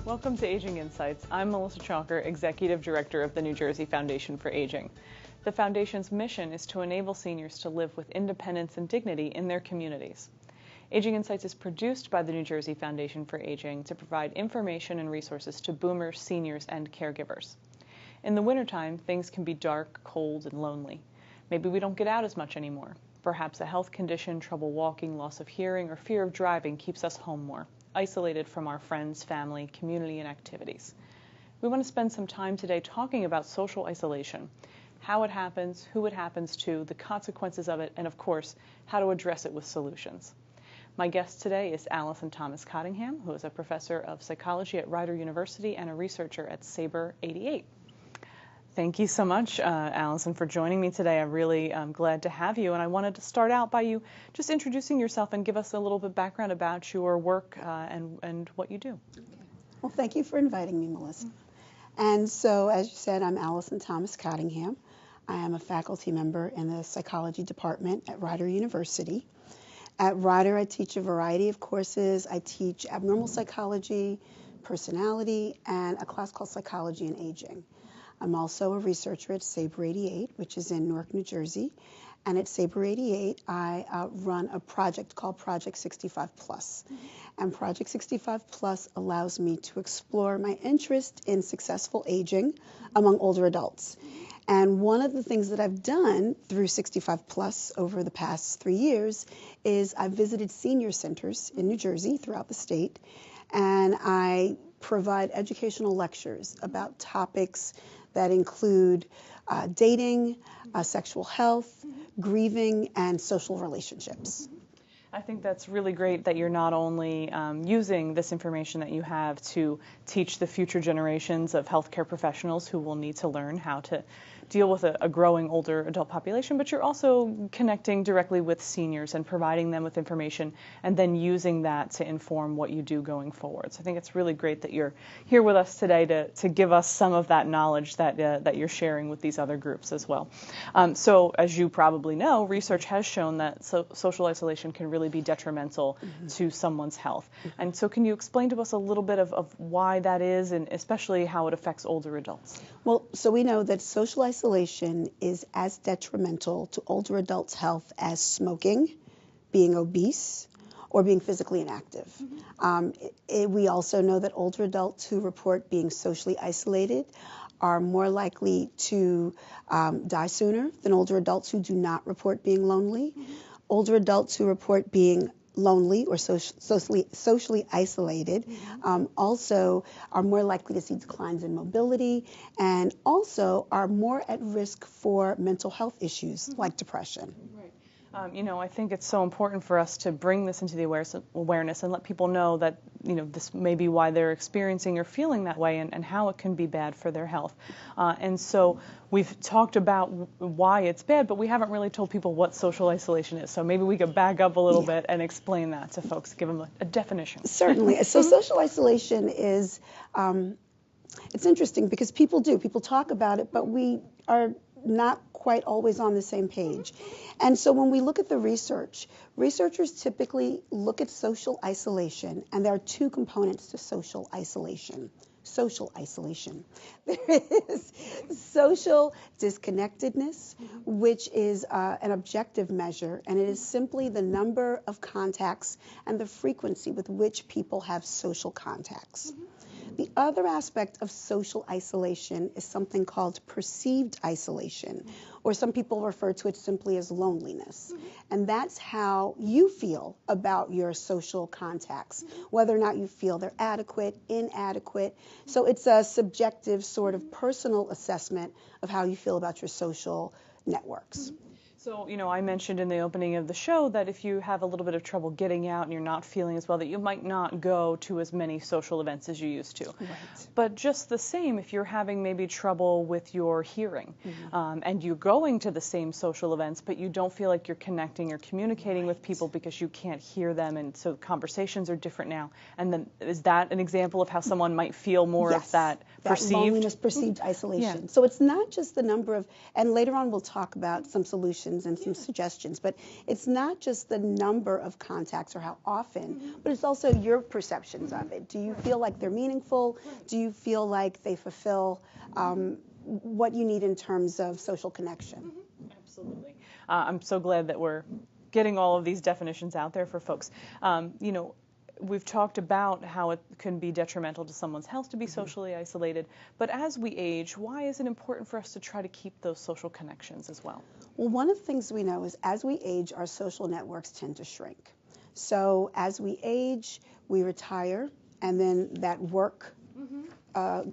Welcome to Aging Insights. I'm Melissa Chalker, Executive Director of the New Jersey Foundation for Aging. The Foundation's mission is to enable seniors to live with independence and dignity in their communities. Aging Insights is produced by the New Jersey Foundation for Aging to provide information and resources to boomers, seniors, and caregivers. In the wintertime, things can be dark, cold, and lonely. Maybe we don't get out as much anymore. Perhaps a health condition, trouble walking, loss of hearing, or fear of driving keeps us home more, isolated from our friends, family, community, and activities. We want to spend some time today talking about social isolation, how it happens, who it happens to, the consequences of it, and of course, how to address it with solutions. My guest today is Alison Thomas-Cottingham, who is a professor of psychology at Rider University and a researcher at Sabre 88. Thank you so much, Alison, for joining me today. I'm really glad to have you, and I wanted to start out by you just introducing yourself and give us a little bit of background about your work and what you do. Well, thank you for inviting me, Melissa. And so, as you said, I'm Alison Thomas-Cottingham. I am a faculty member in the psychology department at Rider University. At Rider, I teach a variety of courses. I teach abnormal psychology, personality, and a class called psychology and aging. I'm also a researcher at Sabre 88, which is in Newark, New Jersey. And at Sabre 88, I run a project called Project 65 Plus. And Project 65 Plus allows me to explore my interest in successful aging among older adults. And one of the things that I've done through 65 Plus over the past 3 years is I've visited senior centers in New Jersey throughout the state, and I provide educational lectures about topics that include dating, sexual health, grieving, and social relationships. I think that's really great that you're not only using this information that you have to teach the future generations of healthcare professionals who will need to learn how to deal with a growing older adult population, but you're also connecting directly with seniors and providing them with information and then using that to inform what you do going forward. So I think it's really great that you're here with us today to give us some of that knowledge that you're sharing with these other groups as well. So as you probably know, research has shown that social isolation can really be detrimental to someone's health. And so can you explain to us a little bit of why that is, and especially how it affects older adults? Well, so we know that social isolation is as detrimental to older adults' health as smoking, being obese, or being physically inactive. We also know that older adults who report being socially isolated are more likely to die sooner than older adults who do not report being lonely. Older adults who report being lonely or socially isolated also are more likely to see declines in mobility and also are more at risk for mental health issues like depression. Right. I think it's so important for us to bring this into the awareness and let people know that, this may be why they're experiencing or feeling that way and how it can be bad for their health. And so we've talked about why it's bad, but we haven't really told people what social isolation is. So maybe we could back up a little bit and explain that to folks, give them a definition. Certainly. So social isolation is, it's interesting because people talk about it, but we are not quite always on the same page. And so when we look at the research, researchers typically look at social isolation, and there are two components to social isolation. Social isolation. There is social disconnectedness, which is an objective measure, and it is simply the number of contacts and the frequency with which people have social contacts. The other aspect of social isolation is something called perceived isolation, or some people refer to it simply as loneliness. And that's how you feel about your social contacts, whether or not you feel they're adequate, inadequate. So it's a subjective sort of personal assessment of how you feel about your social networks. So, I mentioned in the opening of the show that if you have a little bit of trouble getting out and you're not feeling as well, that you might not go to as many social events as you used to. Right. But just the same, if you're having maybe trouble with your hearing and you're going to the same social events, but you don't feel like you're connecting or communicating with people because you can't hear them, and so conversations are different now. And then is that an example of how someone might feel more of that perceived? Loneliness, perceived isolation. Yeah. So it's not just the number of, and later on we'll talk about some solutions recommendations and some suggestions. But it's not just the number of contacts or how often, but it's also your perceptions of it. Do you feel like they're meaningful? Do you feel like they fulfill what you need in terms of social connection? Absolutely. I'm so glad that we're getting all of these definitions out there for folks. You know, we've talked about how it can be detrimental to someone's health to be socially isolated, but as we age, why is it important for us to try to keep those social connections as well? Well, one of the things we know is as we age, our social networks tend to shrink. So as we age, we retire, and then that work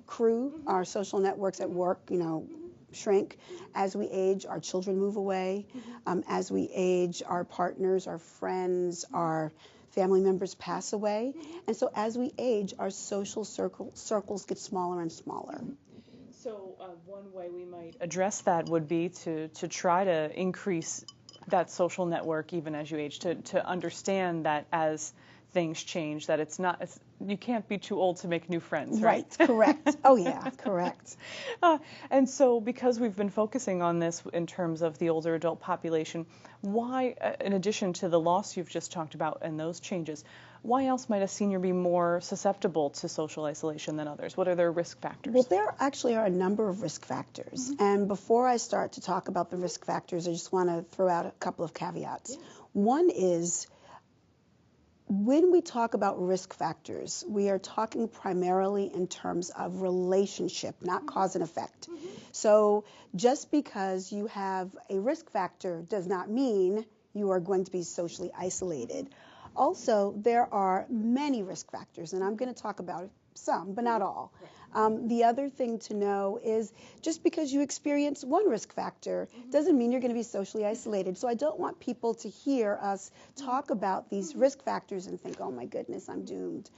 crew, our social networks at work, you know, shrink. As we age, our children move away. As we age, our partners, our friends, our family members pass away. And so as we age, our social circles get smaller and smaller. So one way we might address that would be to try to increase that social network even as you age, to understand that as things change, that you can't be too old to make new friends, right? Right, correct. Oh yeah, correct. And so because we've been focusing on this in terms of the older adult population, why, in addition to the loss you've just talked about and those changes, why else might a senior be more susceptible to social isolation than others? What are their risk factors? Well, there actually are a number of risk factors. And before I start to talk about the risk factors, I just want to throw out a couple of caveats. One is, when we talk about risk factors, we are talking primarily in terms of relationship, not cause and effect. So just because you have a risk factor does not mean you are going to be socially isolated. Also, there are many risk factors, and I'm going to talk about some, but not all. The other thing to know is just because you experience one risk factor doesn't mean you're going to be socially isolated. So I don't want people to hear us talk about these risk factors and think, oh my goodness, I'm doomed.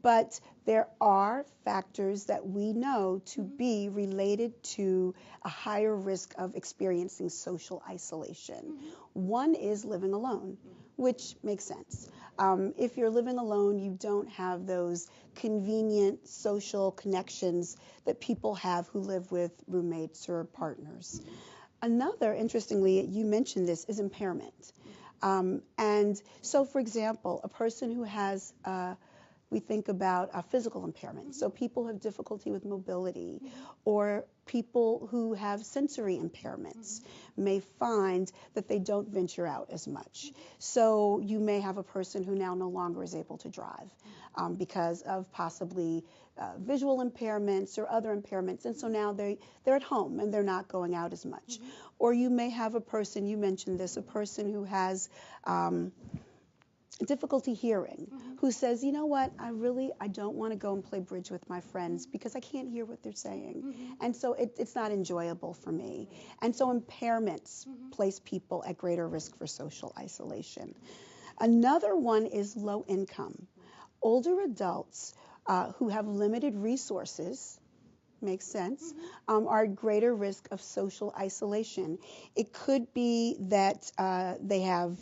But there are factors that we know to be related to a higher risk of experiencing social isolation. One is living alone, which makes sense. If you're living alone, you don't have those convenient social connections that people have who live with roommates or partners. Another, interestingly, you mentioned this, is impairment. And so, for example, a person who has we think about a physical impairment. So people who have difficulty with mobility, or people who have sensory impairments may find that they don't venture out as much. So you may have a person who now no longer is able to drive because of possibly visual impairments or other impairments, and so now they're at home and they're not going out as much. Or you may have a person, you mentioned this, a person who has difficulty hearing, who says, you know what, I don't want to go and play bridge with my friends because I can't hear what they're saying. And so it's not enjoyable for me. And so impairments place people at greater risk for social isolation. Another one is low income. Older adults who have limited resources, makes sense, are at greater risk of social isolation. It could be that they have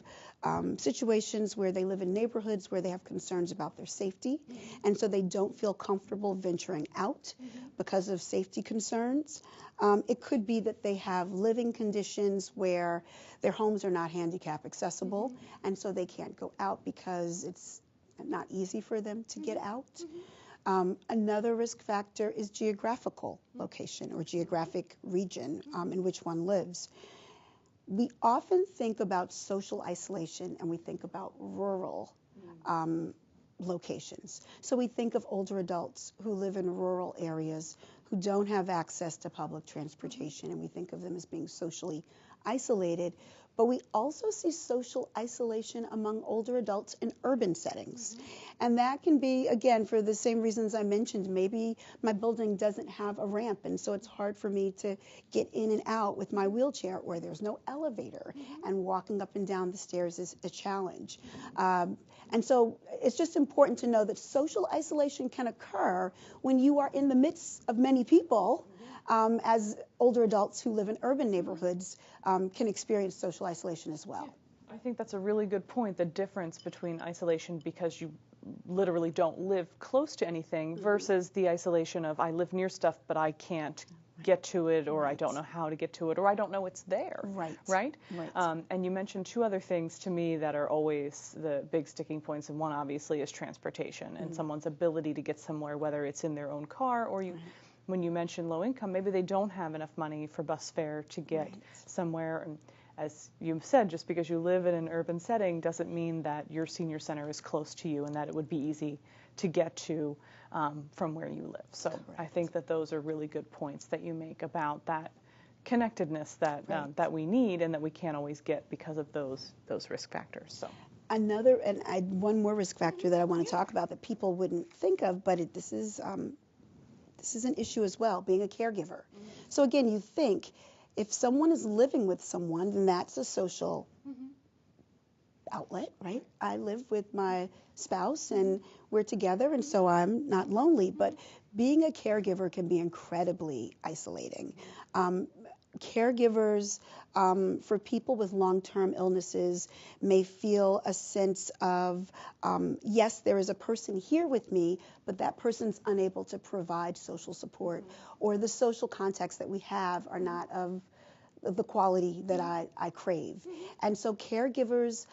situations where they live in neighborhoods where they have concerns about their safety, and so they don't feel comfortable venturing out because of safety concerns. It could be that they have living conditions where their homes are not handicap accessible, and so they can't go out because it's not easy for them to get out. Another risk factor is geographical location or geographic region in which one lives. We often think about social isolation and we think about rural locations. So we think of older adults who live in rural areas who don't have access to public transportation, and we think of them as being socially isolated. But we also see social isolation among older adults in urban settings. And that can be, again, for the same reasons I mentioned. Maybe my building doesn't have a ramp, and so it's hard for me to get in and out with my wheelchair, or there's no elevator, and walking up and down the stairs is a challenge. And so it's just important to know that social isolation can occur when you are in the midst of many people, as older adults who live in urban neighborhoods can experience social isolation as well. I think that's a really good point, the difference between isolation because you literally don't live close to anything versus the isolation of I live near stuff but I can't get to it, or I don't know how to get to it, or I don't know it's there. Right. Right? Right. And you mentioned two other things to me that are always the big sticking points, and one obviously is transportation and someone's ability to get somewhere, whether it's in their own car or when you mention low income, maybe they don't have enough money for bus fare to get somewhere. And as you've said, just because you live in an urban setting doesn't mean that your senior center is close to you and that it would be easy to get to from where you live. So I think that those are really good points that you make about that connectedness that that we need and that we can't always get because of those risk factors. So one more risk factor that I want to talk about that people wouldn't think of, but this is an issue as well, being a caregiver. So again, you think if someone is living with someone, then that's a social outlet, right? I live with my spouse and we're together, and so I'm not lonely. But being a caregiver can be incredibly isolating. Caregivers for people with long-term illnesses may feel a sense of, yes, there is a person here with me, but that person's unable to provide social support, or the social contacts that we have are not of the quality that I crave. And so caregivers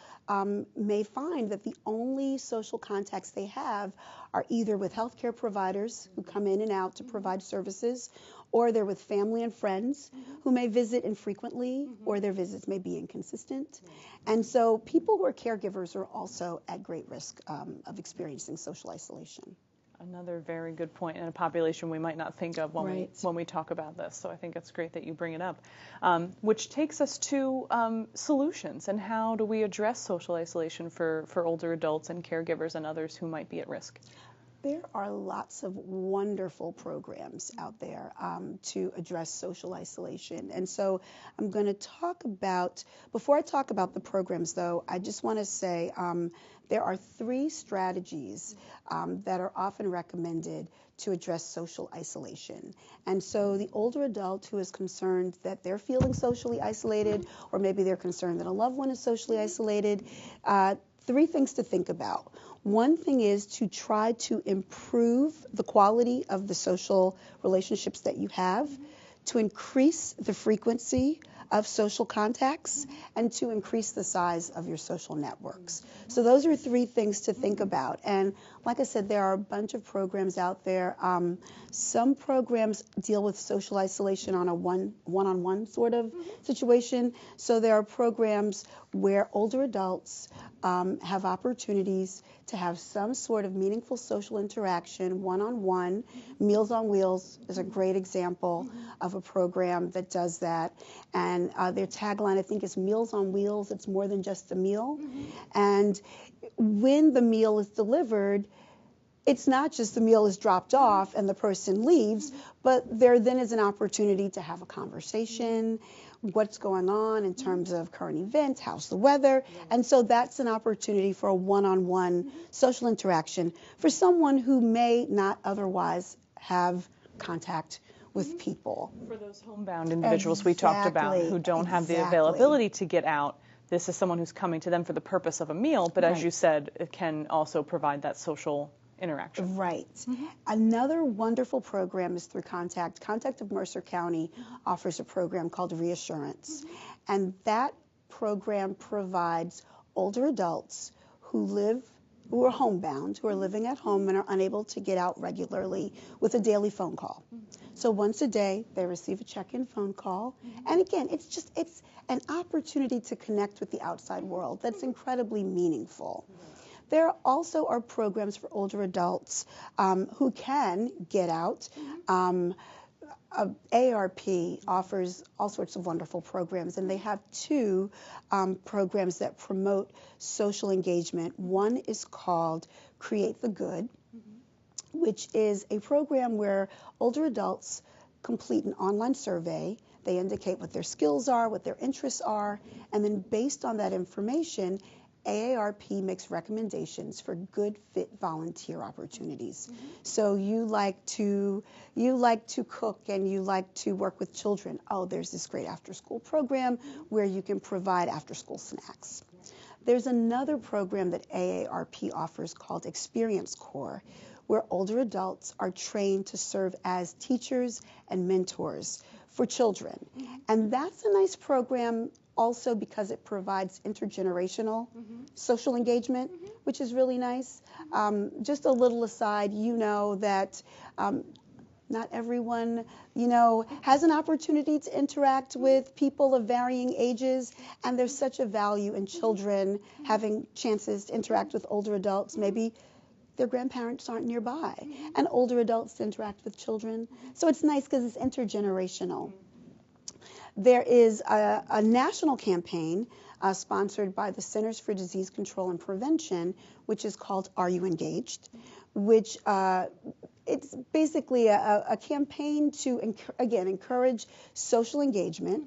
may find that the only social contacts they have are either with healthcare providers who come in and out to provide services, or they're with family and friends who may visit infrequently, or their visits may be inconsistent. And so people who are caregivers are also at great risk of experiencing social isolation. Another very good point, in a population we might not think of when we talk about this. So I think it's great that you bring it up, which takes us to solutions and how do we address social isolation for older adults and caregivers and others who might be at risk? There are lots of wonderful programs out there to address social isolation. And so I'm going to talk about, before I talk about the programs though, I just want to say there are 3 strategies that are often recommended to address social isolation. And so the older adult who is concerned that they're feeling socially isolated, or maybe they're concerned that a loved one is socially isolated, 3 things to think about. One thing is to try to improve the quality of the social relationships that you have, to increase the frequency of social contacts, and to increase the size of your social networks. So those are 3 things to think about. And like I said, there are a bunch of programs out there. Some programs deal with social isolation on a one-on-one sort of situation. So there are programs where older adults have opportunities to have some sort of meaningful social interaction, one-on-one. Meals on Wheels is a great example of a program that does that. And their tagline, I think, is Meals on Wheels. It's more than just a meal. And when the meal is delivered, it's not just the meal is dropped off and the person leaves, but there then is an opportunity to have a conversation, what's going on in terms of current events, how's the weather, and so that's an opportunity for a one-on-one social interaction for someone who may not otherwise have contact with people. For those homebound individuals we talked about who don't have the availability to get out, this is someone who's coming to them for the purpose of a meal, but as you said, it can also provide that social interaction. Right. Another wonderful program is through Contact. Contact of Mercer County offers a program called Reassurance. And that program provides older adults who are homebound, who are living at home and are unable to get out regularly, with a daily phone call. So once a day, they receive a check-in phone call. And again, it's an opportunity to connect with the outside world that's incredibly meaningful. There also are programs for older adults who can get out. AARP offers all sorts of wonderful programs, and they have 2 programs that promote social engagement. One is called Create the Good, which is a program where older adults complete an online survey. They indicate what their skills are, what their interests are, and then based on that information, AARP makes recommendations for good fit volunteer opportunities. So you like to cook and you like to work with children. Oh, there's this great after-school program where you can provide after-school snacks. There's another program that AARP offers called Experience Corps, where older adults are trained to serve as teachers and mentors for children. And that's a nice program also because it provides intergenerational social engagement, which is really nice. Just a little aside, you know that not everyone, has an opportunity to interact with people of varying ages, and there's such a value in children having chances to interact with older adults. Maybe their grandparents aren't nearby, and older adults interact with children. So it's nice because it's intergenerational. There is a national campaign sponsored by the Centers for Disease Control and Prevention, which is called Are You Engaged? Which it's basically a campaign to, again, encourage social engagement.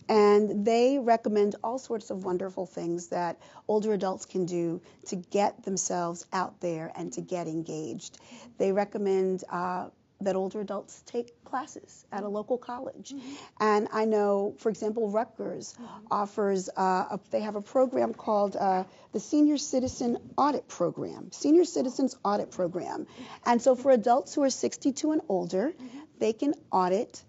And they recommend all sorts of wonderful things that older adults can do to get themselves out there and to get engaged. They recommend that older adults take classes at a local college. And I know, for example, Rutgers offers, they have a program called the Senior Citizen Audit Program, Senior Citizens Audit Program. And so for adults who are 62 and older, they can audit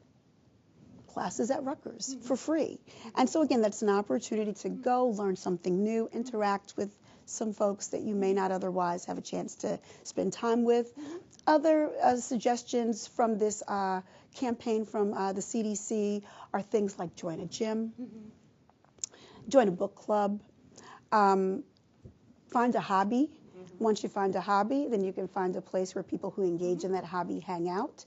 classes at Rutgers for free. And so again, that's an opportunity to go learn something new, interact with some folks that you may not otherwise have a chance to spend time with. Other suggestions from this campaign from the CDC are things like join a gym, join a book club, find a hobby. Once you find a hobby, then you can find a place where people who engage in that hobby hang out.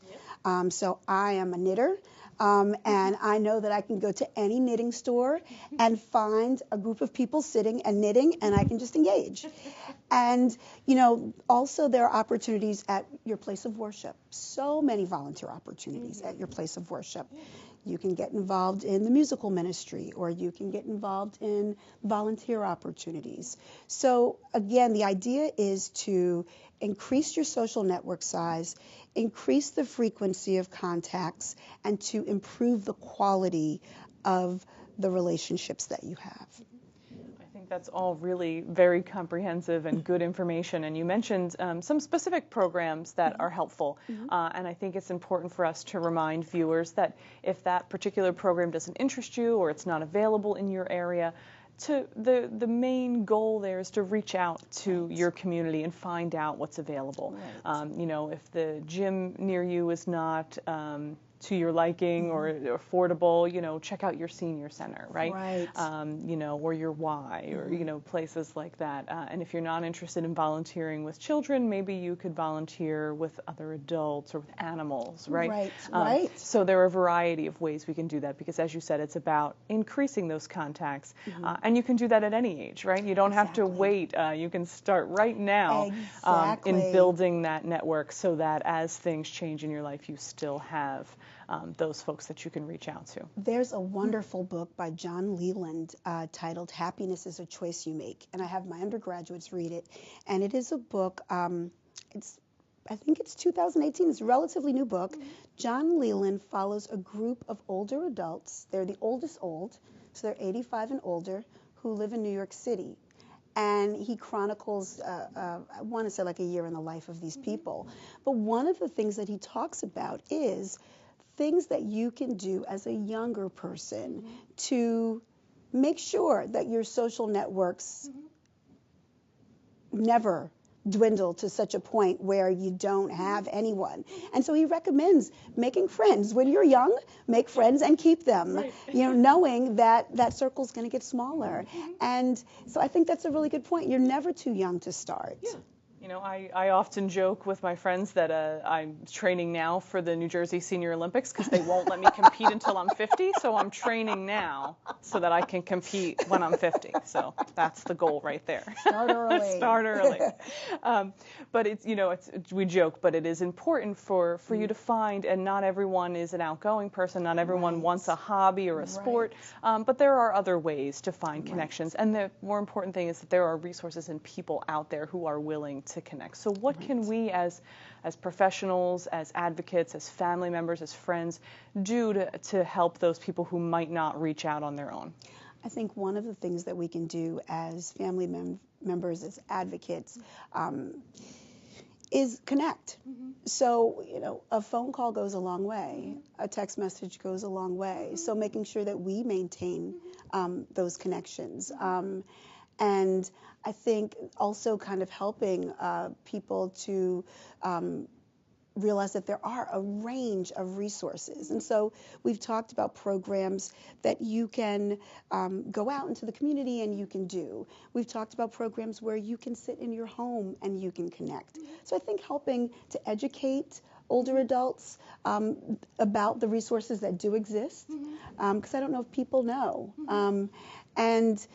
So I am a knitter. And I know that I can go to any knitting store and find a group of people sitting and knitting, and I can just engage. And, also there are opportunities at your place of worship. So many volunteer opportunities at your place of worship. You can get involved in the musical ministry, or you can get involved in volunteer opportunities. So again, the idea is to increase your social network size, increase the frequency of contacts, and to improve the quality of the relationships that you have. I think that's all really very comprehensive and good information. And you mentioned some specific programs that are helpful. And I think it's important for us to remind viewers that if that particular program doesn't interest you or it's not available in your area, the main goal there is to reach out to your community and find out what's available. If the gym near you is not to your liking or affordable, check out your senior center, right? Or your Y, or places like that. And if you're not interested in volunteering with children, maybe you could volunteer with other adults or with animals, right? So there are a variety of ways we can do that, because as you said, it's about increasing those contacts. And you can do that at any age, right? You don't have to wait. You can start right now in building that network, so that as things change in your life, you still have those folks that you can reach out to. There's a wonderful book by John Leland titled Happiness is a Choice You Make, and I have my undergraduates read it. And it is a book, I think it's 2018, it's a relatively new book. John Leland follows a group of older adults. They're the oldest old, so they're 85 and older, who live in New York City. And he chronicles, I want to say like a year in the life of these people. But one of the things that he talks about is things that you can do as a younger person to make sure that your social networks never dwindle to such a point where you don't have anyone. And so he recommends making friends. When you're young, make friends and keep them, knowing that that circle's going to get smaller. And so I think that's a really good point. You're never too young to start. I often joke with my friends that I'm training now for the New Jersey Senior Olympics because they won't let me compete until I'm 50. So I'm training now so that I can compete when I'm 50. So that's the goal right there. Start early. Start early. But we joke, but it is important for you to find, and not everyone is an outgoing person. Not everyone wants a hobby or a sport. But there are other ways to find connections. And the more important thing is that there are resources and people out there who are willing to connect. So what can we as professionals, as advocates, as family members, as friends do to help those people who might not reach out on their own? I think one of the things that we can do as family members, as advocates, is connect. So, a phone call goes a long way. A text message goes a long way. So making sure that we maintain those connections. And I think also kind of helping people to realize that there are a range of resources. And so we've talked about programs that you can go out into the community and you can do. We've talked about programs where you can sit in your home and you can connect. So I think helping to educate older adults about the resources that do exist, because I don't know if people know. And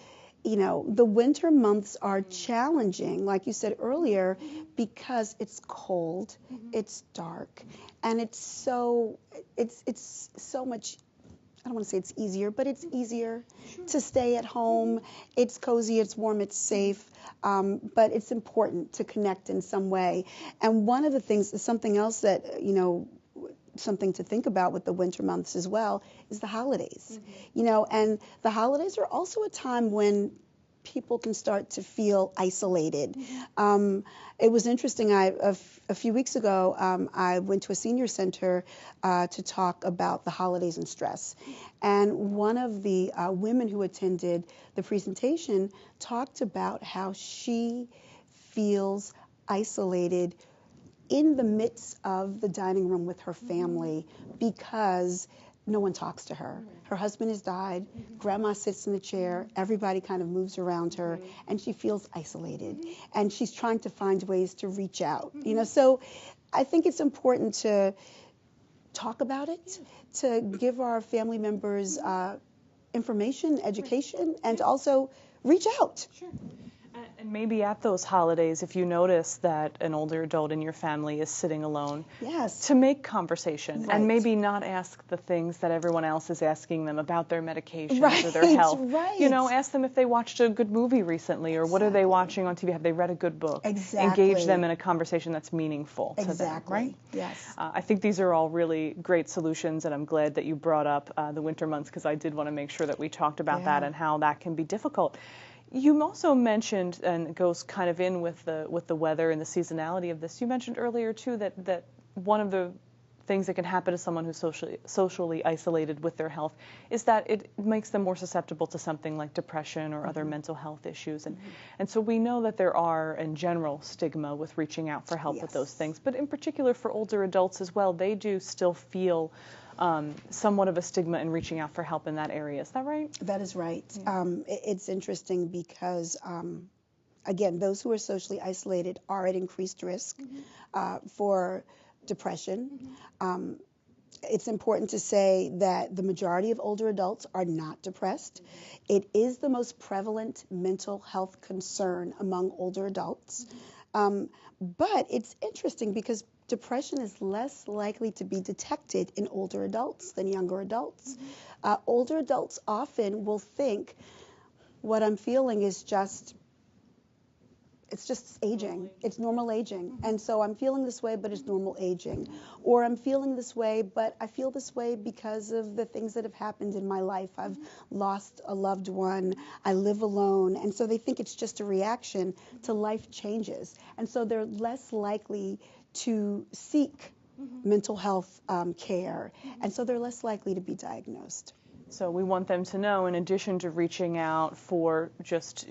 the winter months are challenging, like you said earlier, because it's cold, it's dark, and it's so much, I don't want to say it's easier, but it's easier to stay at home. It's cozy, it's warm, it's safe, but it's important to connect in some way. And one of the things, something else that, something to think about with the winter months as well is the holidays. And the holidays are also a time when people can start to feel isolated. It was interesting. A few weeks ago, I went to a senior center to talk about the holidays and stress. And one of the women who attended the presentation talked about how she feels isolated in the midst of the dining room with her family because no one talks to her. Her husband has died, grandma sits in the chair, everybody kind of moves around her, and she feels isolated. And she's trying to find ways to reach out. So I think it's important to talk about it, to give our family members information, education, and to also reach out. And maybe at those holidays, if you notice that an older adult in your family is sitting alone, to make conversation and maybe not ask the things that everyone else is asking them about their medications or their health. Ask them if they watched a good movie recently or what are they watching on TV. Have they read a good book? Engage them in a conversation that's meaningful to them, right? Yes. I think these are all really great solutions, and I'm glad that you brought up the winter months because I did want to make sure that we talked about that and how that can be difficult. You also mentioned, and it goes kind of in with the weather and the seasonality of this, you mentioned earlier too that one of the things that can happen to someone who's socially isolated with their health is that it makes them more susceptible to something like depression or other mental health issues. And so we know that there are, in general, stigma with reaching out for help with those things. But in particular for older adults as well, they do still feel somewhat of a stigma in reaching out for help in that area. Is that right? That is right. It's interesting because, again, those who are socially isolated are at increased risk for depression. It's important to say that the majority of older adults are not depressed. It is the most prevalent mental health concern among older adults. But it's interesting because depression is less likely to be detected in older adults than younger adults. Older adults often will think, what I'm feeling is just aging. It's normal aging. And so I'm feeling this way, but it's normal aging. Or I'm feeling this way, but I feel this way because of the things that have happened in my life. I've lost a loved one. I live alone. And so they think it's just a reaction to life changes. And so they're less likely to seek mental health care. And so they're less likely to be diagnosed. So we want them to know, in addition to reaching out for just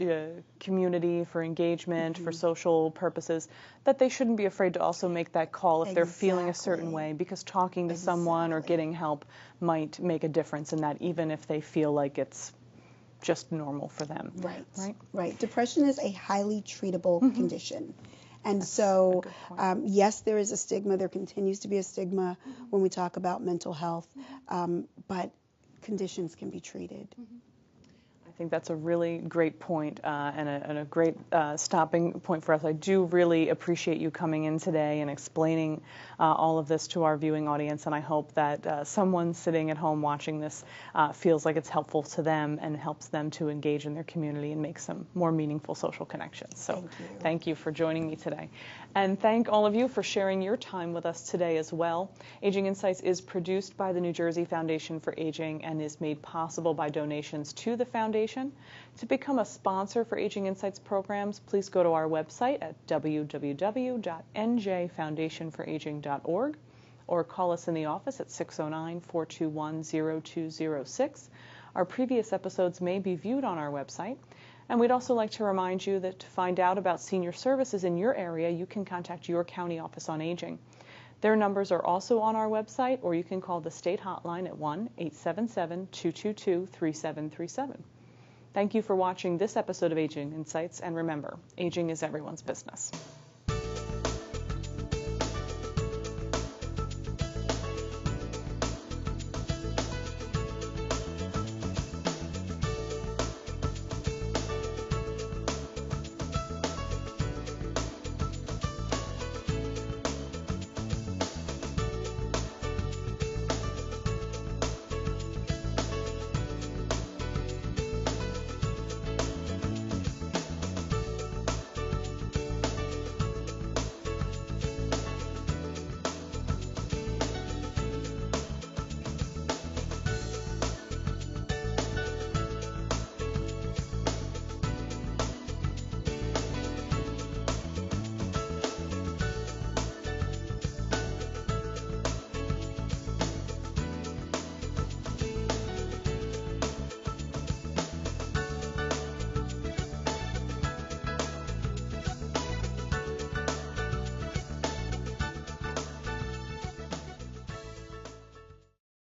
community, for engagement, for social purposes, that they shouldn't be afraid to also make that call if they're feeling a certain way, because talking to someone or getting help might make a difference in that, even if they feel like it's just normal for them. Right. Depression is a highly treatable condition. And so, yes, there is a stigma. There continues to be a stigma when we talk about mental health, but conditions can be treated. I think that's a really great point and a great stopping point for us. I do really appreciate you coming in today and explaining all of this to our viewing audience, and I hope that someone sitting at home watching this feels like it's helpful to them and helps them to engage in their community and make some more meaningful social connections. So thank you for joining me today. And thank all of you for sharing your time with us today as well. Aging Insights is produced by the New Jersey Foundation for Aging and is made possible by donations to the foundation. To become a sponsor for Aging Insights programs, please go to our website at www.njfoundationforaging.org or call us in the office at 609-421-0206. Our previous episodes may be viewed on our website. And we'd also like to remind you that to find out about senior services in your area, you can contact your county office on aging. Their numbers are also on our website, or you can call the state hotline at 1-877-222-3737. Thank you for watching this episode of Aging Insights, and remember, aging is everyone's business.